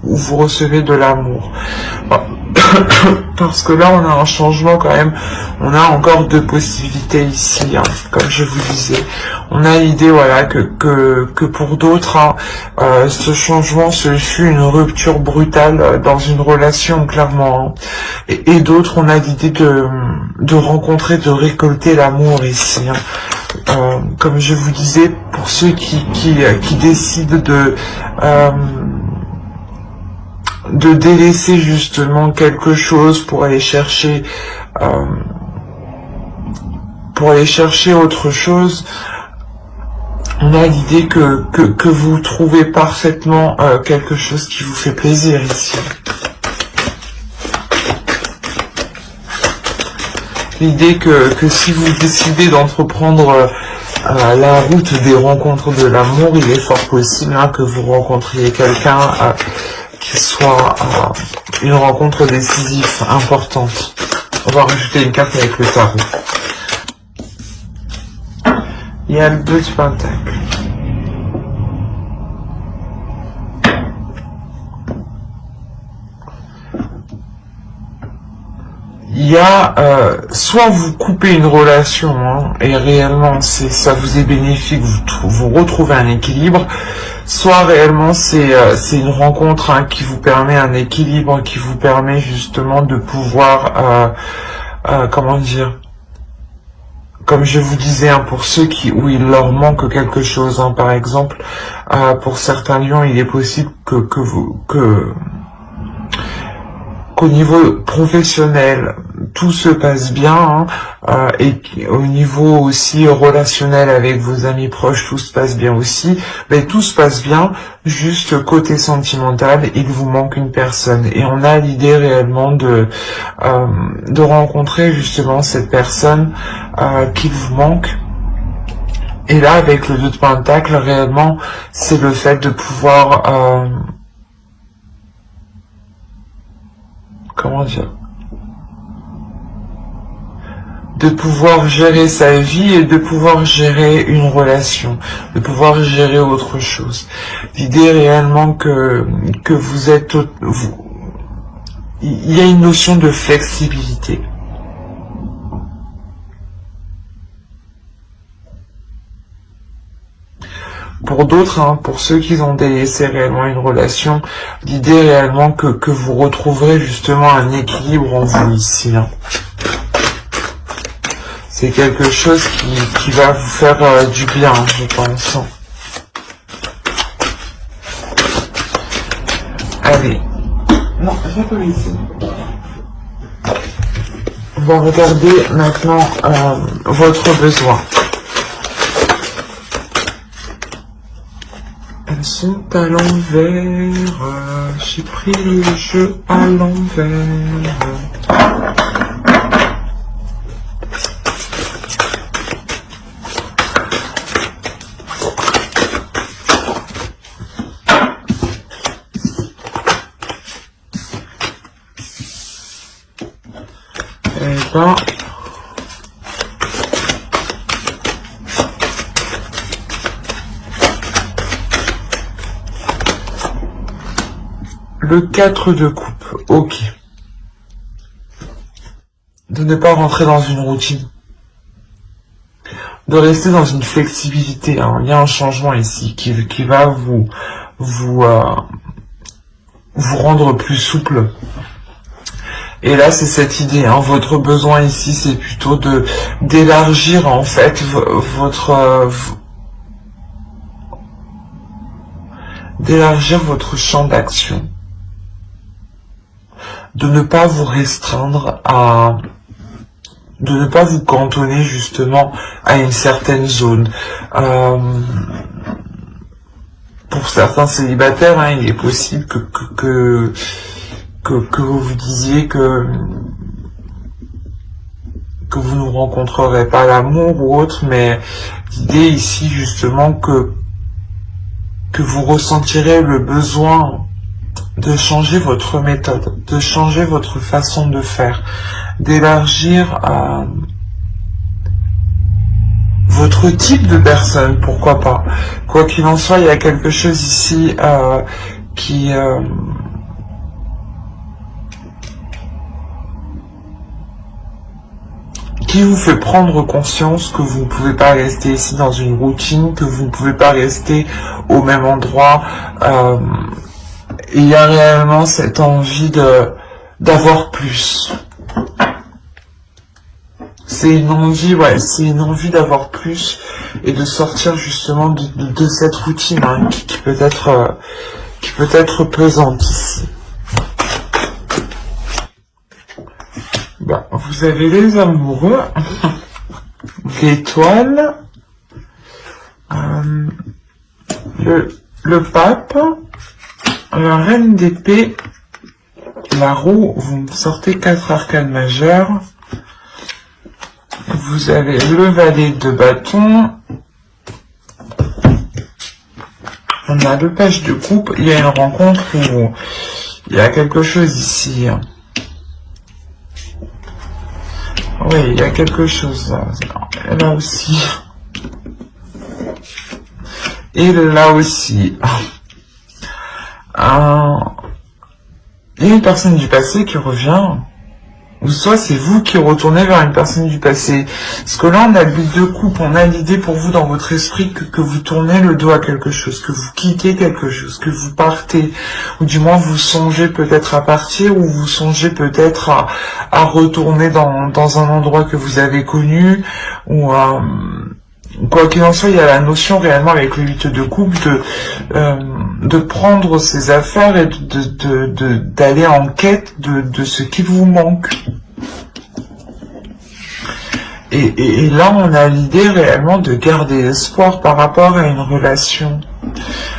où vous recevez de l'amour. Parce que là, on a un changement quand même. On a encore deux possibilités ici, hein, comme je vous disais. On a l'idée, voilà, que pour d'autres, hein, ce changement, ce fut une rupture brutale dans une relation, clairement. Hein. Et d'autres, on a l'idée de rencontrer, de récolter l'amour ici. Hein. Comme je vous disais, pour ceux qui décident de délaisser justement quelque chose pour aller chercher autre chose, on a l'idée que vous trouvez parfaitement quelque chose qui vous fait plaisir ici. L'idée que si vous décidez d'entreprendre la route des rencontres de l'amour, il est fort possible hein, que vous rencontriez quelqu'un qui soit une rencontre décisive, importante. On va rajouter une carte avec le tarot. Il y a le 2 de Pentacle. Il y a soit vous coupez une relation hein, et réellement ça vous est bénéfique, vous retrouvez un équilibre, soit réellement c'est une rencontre hein, qui vous permet un équilibre, qui vous permet justement de pouvoir comment dire, comme je vous disais hein, pour ceux où il leur manque quelque chose hein, par exemple pour certains lions il est possible qu'au niveau professionnel, tout se passe bien, hein, et au niveau aussi relationnel avec vos amis proches, tout se passe bien aussi, mais tout se passe bien, juste côté sentimental, il vous manque une personne. Et on a l'idée réellement de rencontrer justement cette personne qui vous manque. Et là, avec le 2 de Pentacle, réellement, c'est le fait de pouvoir... comment dire, de pouvoir gérer sa vie et de pouvoir gérer une relation, de pouvoir gérer autre chose. L'idée réellement que vous êtes... il y a une notion de flexibilité. Pour d'autres, hein, pour ceux qui ont délaissé réellement une relation, l'idée réellement que vous retrouverez justement un équilibre en vous ici. Hein. C'est quelque chose qui va vous faire du bien, je pense. Allez. Non, je vais pas ici. On va regarder maintenant votre besoin. Elles sont à l'envers, j'ai pris le jeu à l'envers. Eh ben... Le 4 de coupe, ok. De ne pas rentrer dans une routine. De rester dans une flexibilité. Hein. Il y a un changement ici qui va vous rendre plus souple. Et là, c'est cette idée. Hein. Votre besoin ici, c'est plutôt d'élargir en fait d'élargir votre champ d'action. De ne pas vous restreindre de ne pas vous cantonner justement à une certaine zone. Pour certains célibataires, hein, il est possible que vous vous disiez que vous ne rencontrerez pas l'amour ou autre, mais l'idée ici justement que vous ressentirez le besoin de changer votre méthode, de changer votre façon de faire, d'élargir votre type de personne, pourquoi pas. Quoi qu'il en soit, il y a quelque chose ici qui vous fait prendre conscience que vous ne pouvez pas rester ici dans une routine, que vous ne pouvez pas rester au même endroit. Il y a réellement cette envie d'avoir plus. C'est une envie, ouais, c'est une envie d'avoir plus et de sortir justement de cette routine hein, qui peut être pesante ici. Ben, vous avez les amoureux, l'étoile, le pape, la reine d'épée, la roue, vous me sortez 4 arcanes majeures, vous avez le valet de bâton, on a le page de coupe, il y a une rencontre où il y a quelque chose ici. Oui, il y a quelque chose là aussi. Et là aussi. Il y a une personne du passé qui revient. Ou soit c'est vous qui retournez vers une personne du passé. Parce que là, on a l'huile de coupe, on a l'idée pour vous dans votre esprit que vous tournez le dos à quelque chose, que vous quittez quelque chose, que vous partez. Ou du moins, vous songez peut-être à partir, ou vous songez peut-être à retourner dans un endroit que vous avez connu, ou quoi qu'il en soit, il y a la notion réellement avec le 8 de coupe de prendre ses affaires et d'aller en quête de ce qui vous manque. Et là, on a l'idée réellement de garder espoir par rapport à une relation.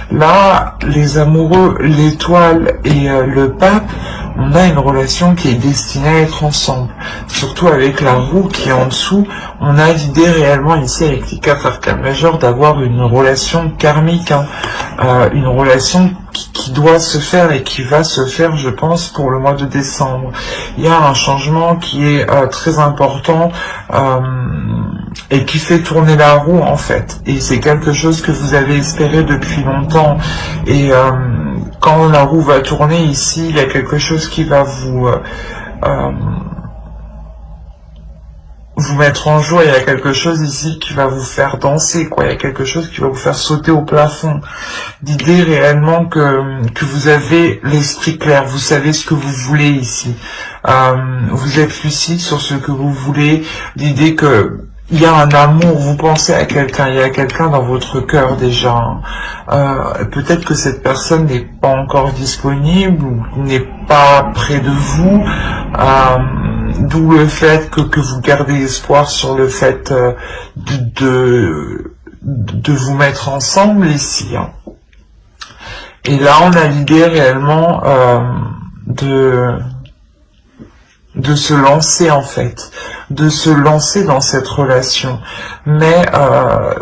Là, les amoureux, l'étoile et le pape, on a une relation qui est destinée à être ensemble. Surtout avec la roue qui est en dessous, on a l'idée réellement ici avec les 4 arcanes majeures d'avoir une relation karmique, hein, une relation qui doit se faire et qui va se faire, je pense, pour le mois de décembre. Il y a un changement qui est très important et qui fait tourner la roue en fait. Et c'est quelque chose que vous avez espéré depuis longtemps. Et quand la roue va tourner ici, il y a quelque chose qui va vous mettre en joie, il y a quelque chose ici qui va vous faire danser, quoi. Il y a quelque chose qui va vous faire sauter au plafond. L'idée réellement que vous avez l'esprit clair, vous savez ce que vous voulez ici. Vous êtes lucide sur ce que vous voulez. L'idée que il y a un amour, vous pensez à quelqu'un, il y a quelqu'un dans votre cœur déjà. Peut-être que cette personne n'est pas encore disponible ou n'est pas près de vous. D'où le fait que vous gardez espoir sur le fait de vous mettre ensemble ici. Hein. Et là, on a l'idée réellement de se lancer en fait, de se lancer dans cette relation. Mais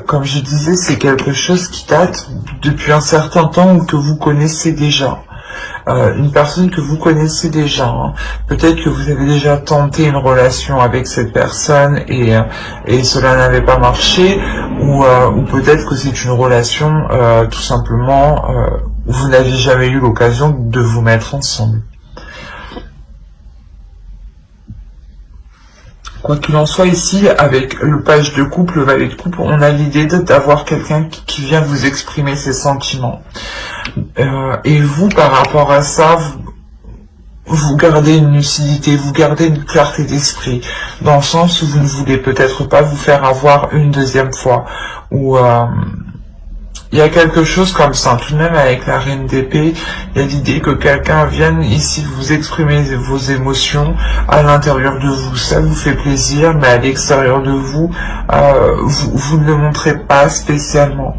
comme je disais, c'est quelque chose qui date depuis un certain temps ou que vous connaissez déjà. Une personne que vous connaissez déjà. Hein. Peut-être que vous avez déjà tenté une relation avec cette personne et cela n'avait pas marché, ou peut-être que c'est une relation tout simplement où vous n'avez jamais eu l'occasion de vous mettre ensemble. Quoi qu'il en soit ici, avec le page de coupe, le valet de coupe, on a l'idée d'avoir quelqu'un qui vient vous exprimer ses sentiments. Et vous, par rapport à ça, vous gardez une lucidité, vous gardez une clarté d'esprit, dans le sens où vous ne voulez peut-être pas vous faire avoir une deuxième fois, ou il y a quelque chose comme ça, tout de même avec la reine d'épée, il y a l'idée que quelqu'un vienne ici vous exprimer vos émotions à l'intérieur de vous. Ça vous fait plaisir, mais à l'extérieur de vous, vous ne le montrez pas spécialement.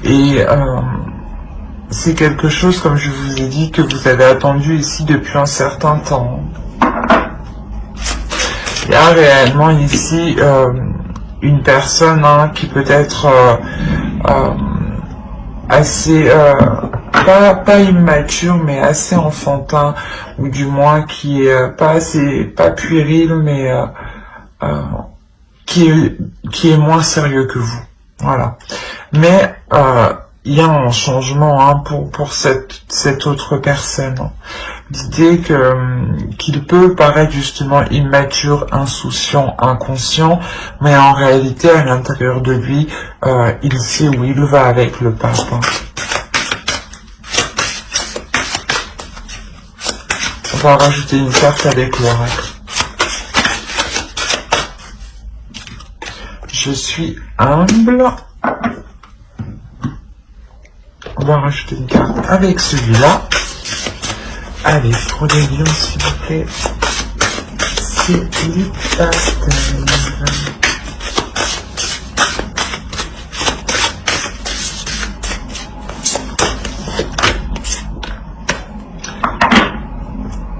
Et c'est quelque chose, comme je vous ai dit, que vous avez attendu ici depuis un certain temps. Il y a réellement ici une personne qui peut être assez, pas immature, mais assez enfantin, ou du moins qui est pas puéril, mais qui est moins sérieux que vous. Voilà. Mais il y a un changement hein, pour cette autre personne. L'idée qu'il peut paraître justement immature, insouciant, inconscient, mais en réalité, à l'intérieur de lui, il sait où il va avec le pape. On va rajouter une carte avec l'oracle. Je suis humble. On va rajouter une carte avec celui-là. Allez, pour les lions, s'il vous plaît. Célibataire.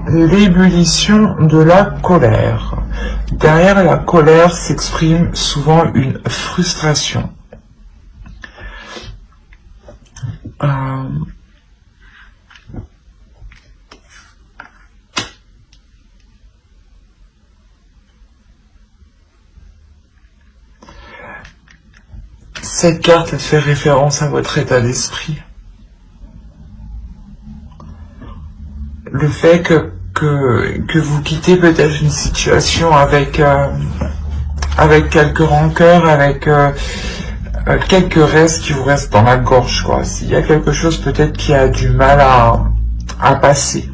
L'ébullition de la colère. Derrière la colère s'exprime souvent une frustration. Cette carte fait référence à votre état d'esprit. Le fait que vous quittez peut-être une situation avec quelques rancœurs, avec quelques restes qui vous restent dans la gorge, quoi. S'il y a quelque chose peut-être qui a du mal à passer.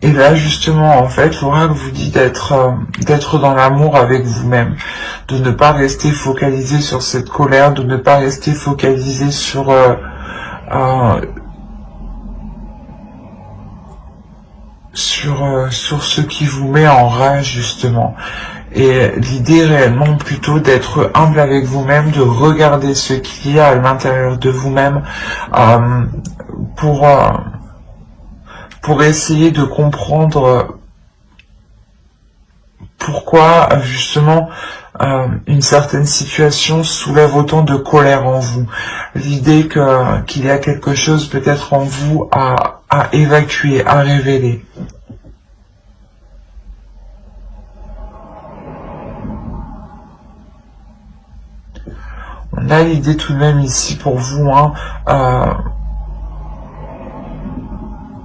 Et là, justement, en fait, l'oracle vous dit d'être dans l'amour avec vous-même, de ne pas rester focalisé sur cette colère, de ne pas rester focalisé sur ce qui vous met en rage, justement. Et l'idée réellement plutôt d'être humble avec vous-même, de regarder ce qu'il y a à l'intérieur de vous-même pour essayer de comprendre pourquoi justement une certaine situation soulève autant de colère en vous. L'idée qu'il y a quelque chose peut-être en vous à évacuer, à révéler. On a l'idée tout de même ici pour vous, hein,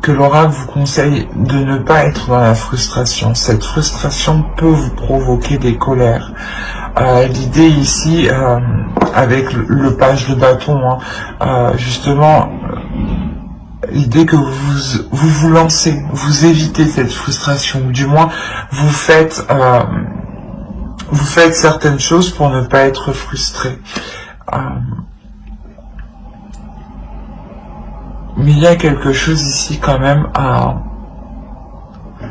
que l'oracle vous conseille de ne pas être dans la frustration. Cette frustration peut vous provoquer des colères. L'idée ici, avec le page de bâton, hein, justement, l'idée que vous lancez, vous évitez cette frustration, ou du moins vous faites certaines choses pour ne pas être frustré. Mais il y a quelque chose ici quand même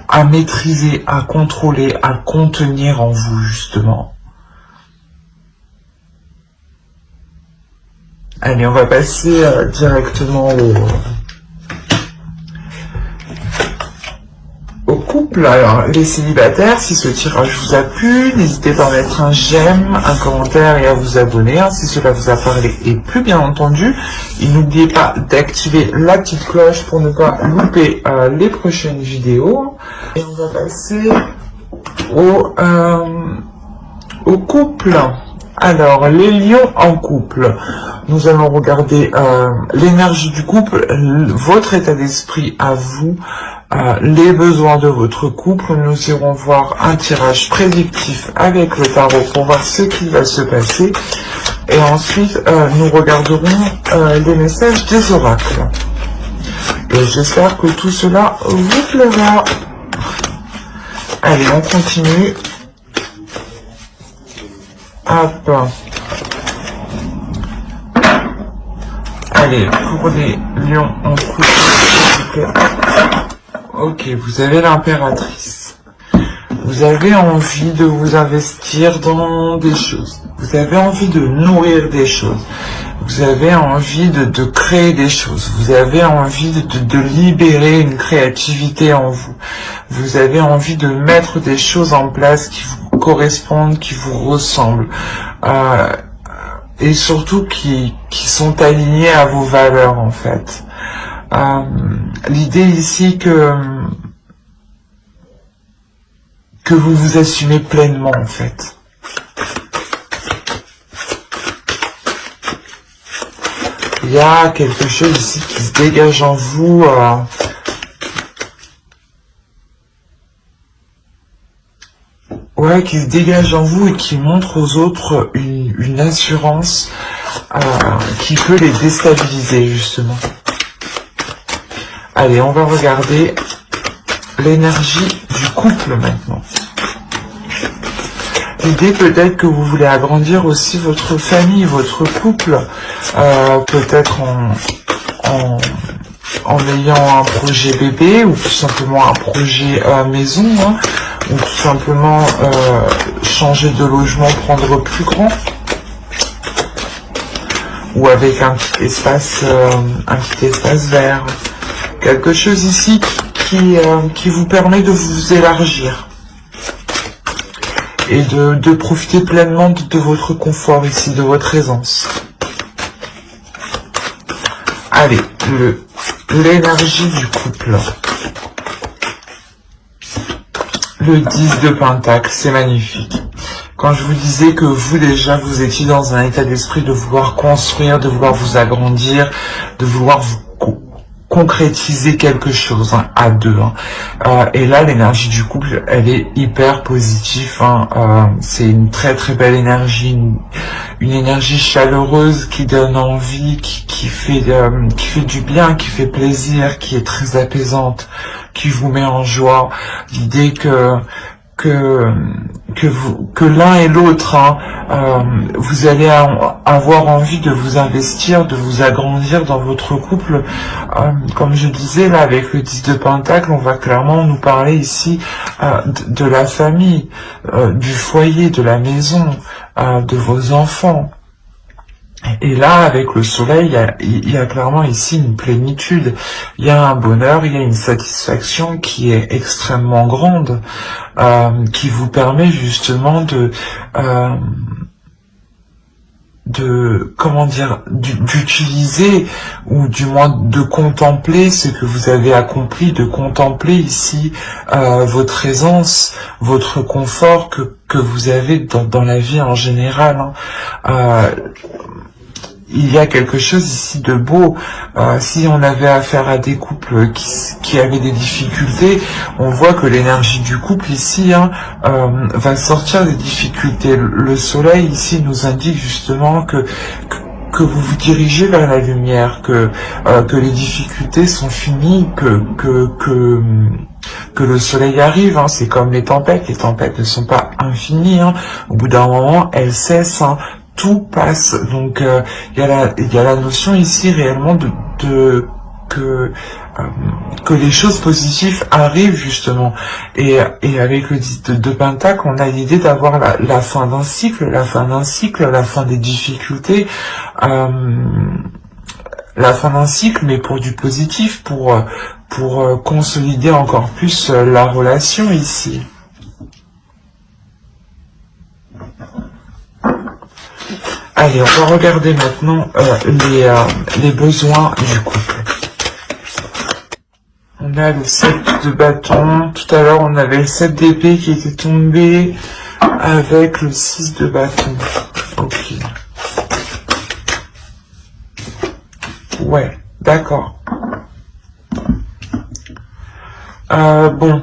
à maîtriser, à contrôler, à contenir en vous, justement. Allez, on va passer directement au couple. Alors, les célibataires, si ce tirage vous a plu, n'hésitez pas à mettre un j'aime, un commentaire et à vous abonner, hein, si cela vous a parlé et plu, bien entendu. Et n'oubliez pas d'activer la petite cloche pour ne pas louper les prochaines vidéos. Et on va passer au couple. Alors, les lions en couple. Nous allons regarder l'énergie du couple, votre état d'esprit à vous, les besoins de votre couple. Nous irons voir un tirage prédictif avec le tarot pour voir ce qui va se passer. Et ensuite, nous regarderons les messages des oracles. Et j'espère que tout cela vous plaira. Allez, on continue. Hop. Allez, pour les lions en couple, s'il vous plaît. Ok, vous avez l'impératrice. Vous avez envie de vous investir dans des choses. Vous avez envie de nourrir des choses. Vous avez envie de créer des choses. Vous avez envie de libérer une créativité en vous. Vous avez envie de mettre des choses en place qui vous correspondent, qui vous ressemblent. Et surtout qui sont alignés à vos valeurs, en fait. L'idée ici que vous vous assumez pleinement, en fait. Il y a quelque chose ici qui se dégage en vous. Ouais, qui se dégage en vous et qui montre aux autres une assurance qui peut les déstabiliser, justement. Allez, on va regarder l'énergie du couple maintenant. L'idée peut-être que vous voulez agrandir aussi votre famille, votre couple, peut-être en ayant un projet bébé ou tout simplement un projet maison, hein, ou tout simplement changer de logement, prendre plus grand, ou avec un petit espace vert. Quelque chose ici qui vous permet de vous élargir et de profiter pleinement de votre confort ici, de votre aisance. Allez, l'énergie du couple. Le 10 de Pentacle, c'est magnifique. Quand je vous disais que vous déjà, vous étiez dans un état d'esprit de vouloir construire, de vouloir vous agrandir, de vouloir vous concrétiser quelque chose hein, à deux. Hein. Et là, l'énergie du couple, elle est hyper positive. Hein. C'est une très très belle énergie, une énergie chaleureuse qui donne envie, qui fait du bien, qui fait plaisir, qui est très apaisante, qui vous met en joie. L'idée que l'un et l'autre, hein, vous allez avoir envie de vous investir, de vous agrandir dans votre couple. Comme je disais, là, avec le 10 de Pentacle, on va clairement nous parler ici de la famille, du foyer, de la maison, de vos enfants. Et là, avec le soleil, il y a clairement ici une plénitude. Il y a un bonheur, il y a une satisfaction qui est extrêmement grande, qui vous permet justement comment dire, d'utiliser, ou du moins de contempler ce que vous avez accompli, de contempler ici votre aisance, votre confort que vous avez dans la vie en général. Hein. Il y a quelque chose ici de beau. Si on avait affaire à des couples qui avaient des difficultés, on voit que l'énergie du couple ici hein, va sortir des difficultés. Le soleil ici nous indique justement que vous vous dirigez vers la lumière, que les difficultés sont finies, que le soleil arrive. Hein. C'est comme les tempêtes ne sont pas infinies. Hein. Au bout d'un moment, elles cessent. Hein. Tout passe, donc il y a la notion ici réellement que les choses positives arrivent justement, et avec le 10 de Pentacle, on a l'idée d'avoir la fin d'un cycle, la fin des difficultés, la fin d'un cycle, mais pour du positif, pour consolider encore plus la relation ici. Allez, on va regarder maintenant les besoins du couple. On a le 7 de bâton. Tout à l'heure, on avait le 7 d'épée qui était tombé avec le 6 de bâton. Ok. Ouais, d'accord. Bon.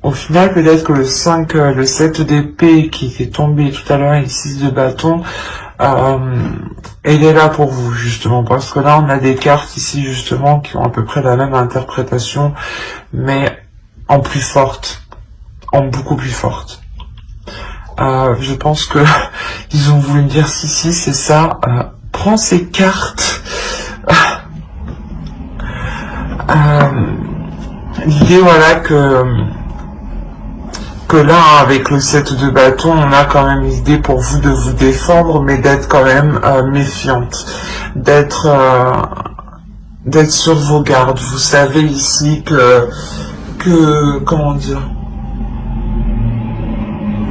Au final, peut-être que le 5, le 7 d'épée qui était tombé tout à l'heure et le 6 de bâton, elle est là pour vous, justement, parce que là, on a des cartes ici, justement, qui ont à peu près la même interprétation, mais en plus forte, en beaucoup plus forte. Je pense que ils ont voulu me dire, si, c'est ça, prends ces cartes. L'idée, voilà, que là, avec le 7 de bâton, on a quand même l'idée pour vous de vous défendre, mais d'être quand même méfiante, d'être sur vos gardes. Vous savez ici comment dire,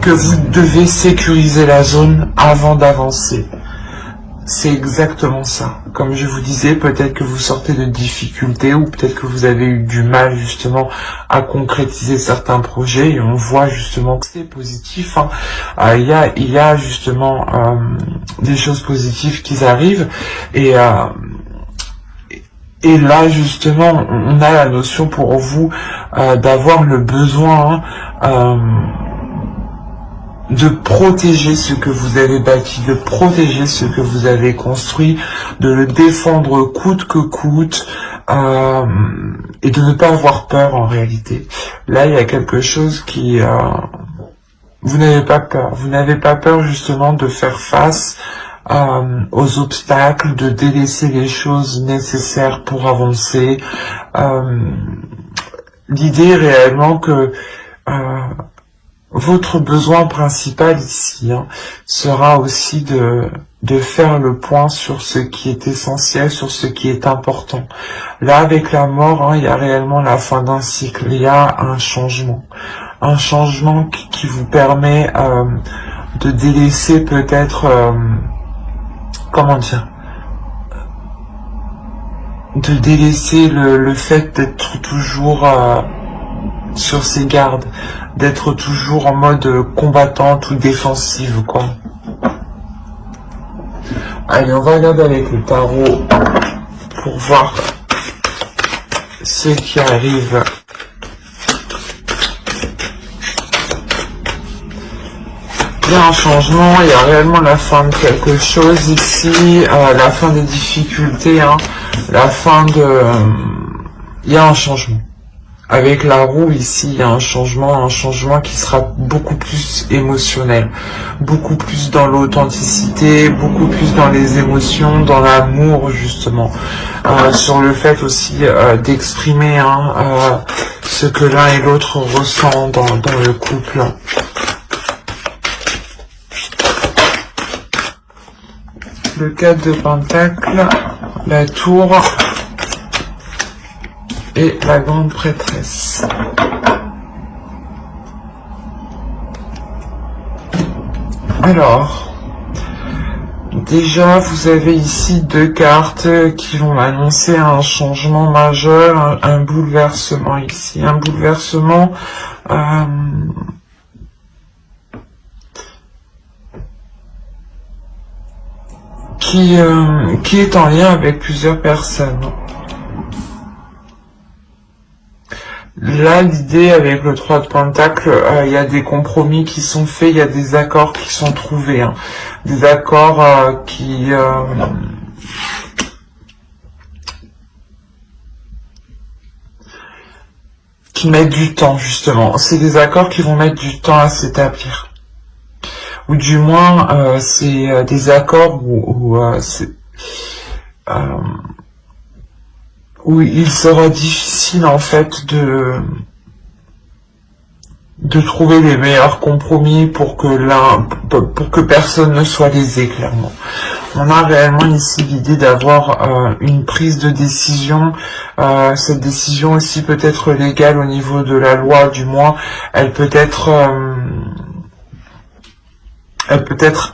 que vous devez sécuriser la zone avant d'avancer. C'est exactement ça. Comme je vous disais, peut-être que vous sortez de difficultés ou peut-être que vous avez eu du mal justement à concrétiser certains projets et on voit justement que c'est positif. Hein. Il y a justement des choses positives qui arrivent et là justement on a la notion pour vous d'avoir le besoin de protéger ce que vous avez bâti, de protéger ce que vous avez construit, de le défendre coûte que coûte, et de ne pas avoir peur en réalité. Là, il y a quelque chose qui... vous n'avez pas peur. Vous n'avez pas peur justement de faire face aux obstacles, de délaisser les choses nécessaires pour avancer. L'idée réellement que... votre besoin principal ici sera aussi de faire le point sur ce qui est essentiel, sur ce qui est important. Là, avec la mort, il y a réellement la fin d'un cycle, il y a un changement qui vous permet de délaisser peut-être, comment dire, de délaisser le fait d'être toujours sur ses gardes, d'être toujours en mode combattante ou défensive, quoi. Allez, on va regarder avec le tarot pour voir ce qui arrive. Il y a un changement, il y a réellement la fin de quelque chose ici, la fin des difficultés, la fin de... il y a un changement. Avec la roue ici, il y a un changement qui sera beaucoup plus émotionnel, beaucoup plus dans l'authenticité, beaucoup plus dans les émotions, dans l'amour justement, sur le fait aussi d'exprimer ce que l'un et l'autre ressent dans le couple. Le 4 de Pentacle, la tour... et la grande prêtresse. Alors, déjà vous avez ici deux cartes qui vont annoncer un changement majeur, un bouleversement ici, un bouleversement qui est en lien avec plusieurs personnes. Là, l'idée avec le 3 de Pentacle, il y a des compromis qui sont faits, il y a des accords qui sont trouvés, des accords qui mettent du temps justement. C'est des accords qui vont mettre du temps à s'établir, ou du moins c'est des accords où il sera difficile en fait de trouver les meilleurs compromis pour que personne ne soit lésé, clairement. On a réellement ici l'idée d'avoir une prise de décision, cette décision aussi peut être légale au niveau de la loi, du moins elle peut être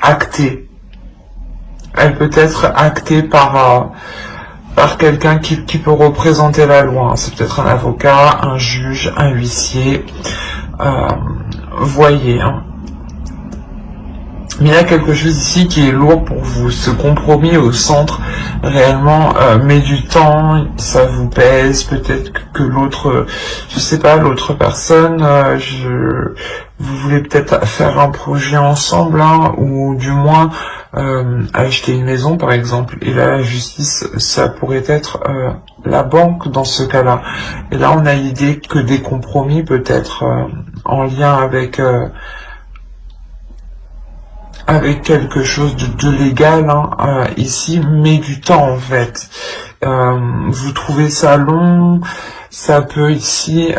actée. Elle peut être actée par quelqu'un qui peut représenter la loi. C'est peut-être un avocat, un juge, un huissier. Voyez. Mais il y a quelque chose ici qui est lourd pour vous. Ce compromis au centre, réellement, met du temps, ça vous pèse. Peut-être que l'autre, je sais pas, l'autre personne, vous voulez peut-être faire un projet ensemble, ou du moins acheter une maison par exemple, et là la justice ça pourrait être la banque dans ce cas-là, et là on a l'idée que des compromis peut-être en lien avec quelque chose de légal ici, mais du temps en fait. Vous trouvez ça long, ça peut ici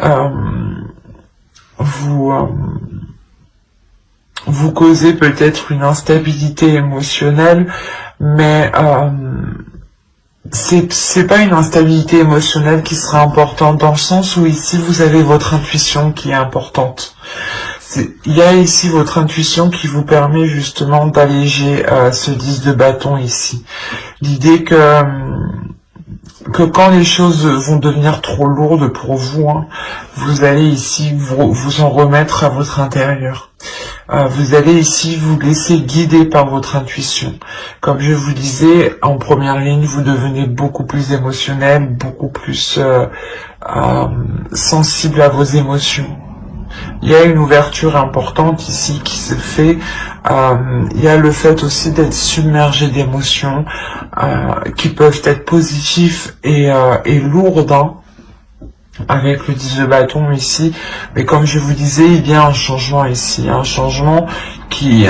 vous causez peut-être une instabilité émotionnelle, mais c'est pas une instabilité émotionnelle qui sera importante, dans le sens où ici vous avez votre intuition qui est importante. Il y a ici votre intuition qui vous permet justement d'alléger ce 10 de bâton ici. L'idée que quand les choses vont devenir trop lourdes pour vous, hein, vous allez ici vous en remettre à votre intérieur. Vous allez ici vous laisser guider par votre intuition. Comme je vous disais, en première ligne, vous devenez beaucoup plus émotionnel, beaucoup plus sensible à vos émotions. Il y a une ouverture importante ici qui se fait. Il y a le fait aussi d'être submergé d'émotions qui peuvent être positifs et lourdes, hein, avec le 10 de bâton ici. Mais comme je vous disais, il y a un changement ici, un changement qui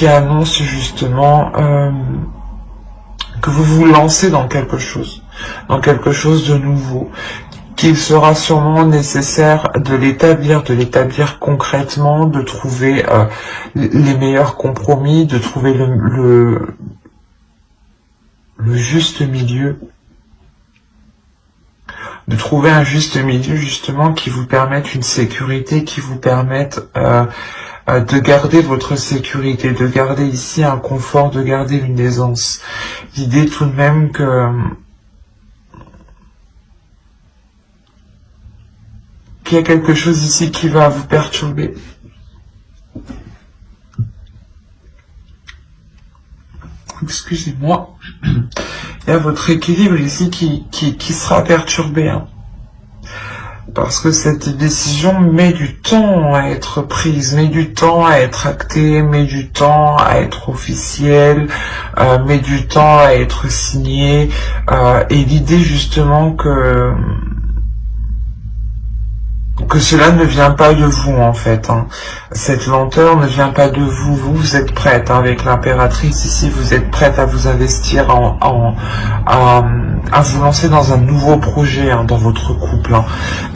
annonce justement que vous vous lancez dans quelque chose de nouveau, qu'il sera sûrement nécessaire de l'établir concrètement, de trouver les meilleurs compromis, de trouver le juste milieu, de trouver un juste milieu justement qui vous permette une sécurité, qui vous permette de garder votre sécurité, de garder ici un confort, de garder une aisance. L'idée tout de même qu'il y a quelque chose ici qui va vous perturber. Excusez-moi. Il y a votre équilibre ici qui sera perturbé. Hein. Parce que cette décision met du temps à être prise, met du temps à être actée, met du temps à être officielle, met du temps à être signée. Et l'idée justement que cela ne vient pas de vous en fait, hein. Cette lenteur ne vient pas de vous, vous êtes prête, hein, avec l'impératrice ici, vous êtes prête à vous investir, à vous lancer dans un nouveau projet, hein, dans votre couple, hein.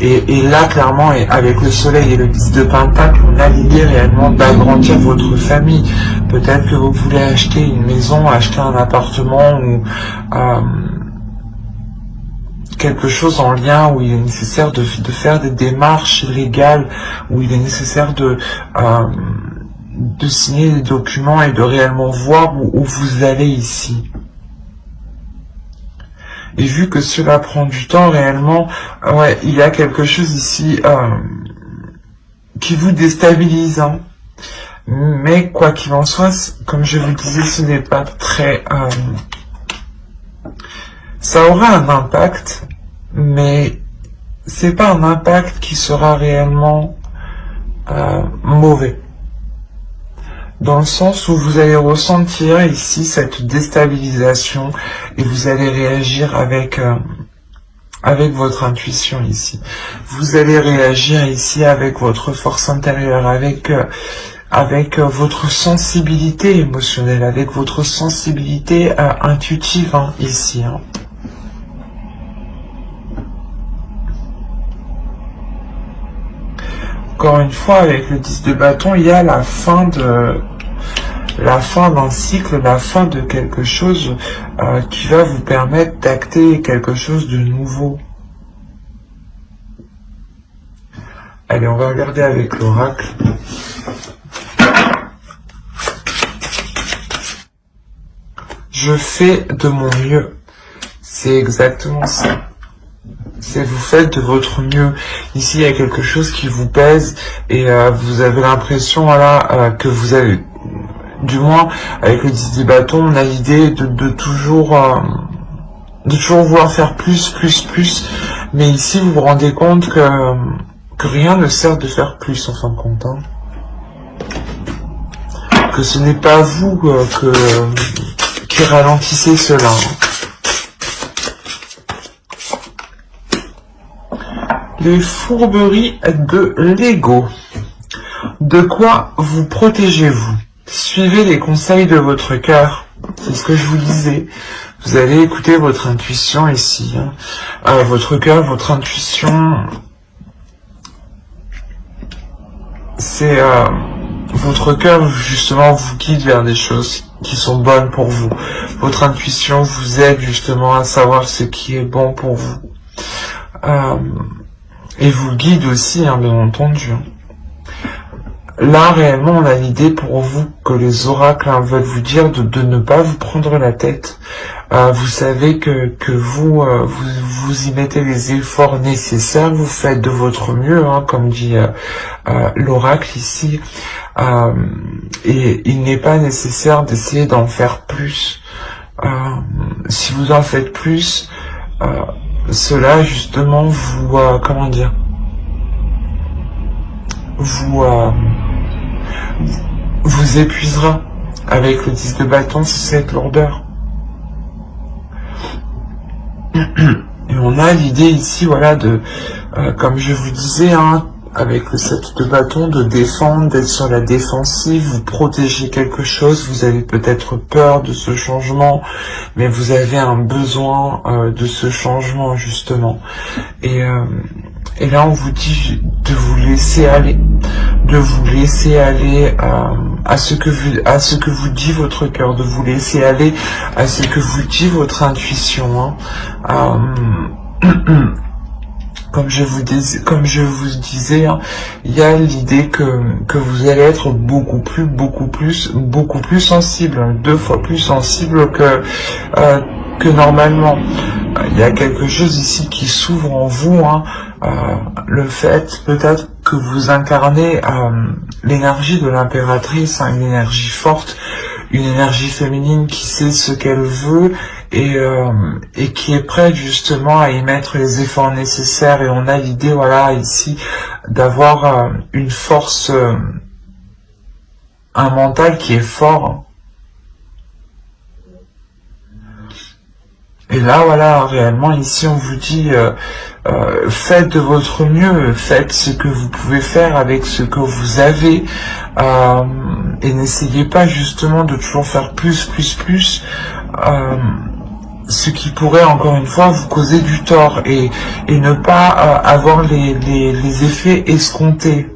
Et là clairement, avec le soleil et le 10 de pentacle, on a l'idée réellement d'agrandir votre famille. Peut-être que vous voulez acheter une maison, acheter un appartement ou quelque chose en lien où il est nécessaire de faire des démarches légales, où il est nécessaire de signer des documents et de réellement voir où vous allez ici. Et vu que cela prend du temps réellement, ouais, il y a quelque chose ici qui vous déstabilise, hein. Mais quoi qu'il en soit, comme je vous le disais, ce n'est pas très... ça aura un impact, mais c'est pas un impact qui sera réellement mauvais. Dans le sens où vous allez ressentir ici cette déstabilisation et vous allez réagir avec votre intuition ici. Vous allez réagir ici avec votre force intérieure, avec votre sensibilité émotionnelle, avec votre sensibilité intuitive, hein, ici. Hein. Encore une fois, avec le 10 de bâton, il y a la fin d'un cycle, la fin de quelque chose qui va vous permettre d'acter quelque chose de nouveau. Allez, on va regarder avec l'oracle. Je fais de mon mieux. C'est exactement ça. C'est vous faites de votre mieux. Ici, il y a quelque chose qui vous pèse et vous avez l'impression, voilà, que vous avez, du moins, avec le 10 de bâton, on a l'idée de toujours vouloir faire plus, mais ici, vous vous rendez compte que rien ne sert de faire plus, en fin de compte, hein. Que ce n'est pas vous qui ralentissez cela, hein. Les fourberies de l'ego. De quoi vous protégez-vous? Suivez les conseils de votre cœur. C'est ce que je vous disais. Vous allez écouter votre intuition ici. Hein. Votre cœur, votre intuition, c'est... votre cœur, justement, vous guide vers des choses qui sont bonnes pour vous. Votre intuition vous aide, justement, à savoir ce qui est bon pour vous. Et vous guide aussi, hein, bien entendu. là, réellement, on a l'idée pour vous que les oracles veulent vous dire de ne pas vous prendre la tête. Vous savez que vous y mettez les efforts nécessaires, vous faites de votre mieux, comme dit l'oracle ici. Et il n'est pas nécessaire d'essayer d'en faire plus. Si vous en faites plus, cela justement vous, comment dire, vous épuisera avec le 10 de bâton, c'est cette lourdeur. Et on a l'idée ici, voilà, de, comme je vous disais, avec le 7 de bâton, de défendre, d'être sur la défensive, vous protégez quelque chose, vous avez peut-être peur de ce changement, mais vous avez un besoin de ce changement, justement. Et là, on vous dit de vous laisser aller, à ce que vous dit votre cœur, de vous laisser aller à ce que vous dit votre intuition. Comme je vous disais, il y a l'idée que vous allez être beaucoup plus sensible, 2 fois plus sensible que normalement. Il y a quelque chose ici qui s'ouvre en vous, le fait peut-être que vous incarnez l'énergie de l'impératrice, une énergie forte, une énergie féminine qui sait ce qu'elle veut et qui est prête justement à y mettre les efforts nécessaires. Et on a l'idée, voilà, ici, d'avoir une force, un mental qui est fort. Et là, voilà, réellement, ici, on vous dit, faites de votre mieux, faites ce que vous pouvez faire avec ce que vous avez, et n'essayez pas justement de toujours faire plus, ce qui pourrait, encore une fois, vous causer du tort, et ne pas avoir les effets escomptés.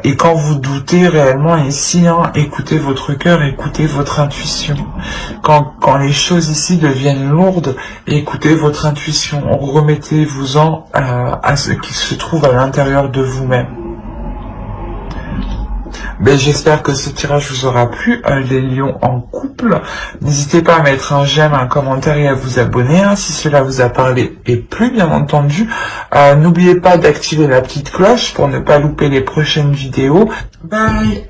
Et quand vous doutez réellement ici, écoutez votre cœur, écoutez votre intuition. Quand les choses ici deviennent lourdes, écoutez votre intuition. Remettez-vous-en à ce qui se trouve à l'intérieur de vous-même. J'espère que ce tirage vous aura plu, les lions en couple. N'hésitez pas à mettre un j'aime, un commentaire et à vous abonner si cela vous a parlé et plu, bien entendu. N'oubliez pas d'activer la petite cloche pour ne pas louper les prochaines vidéos. Bye!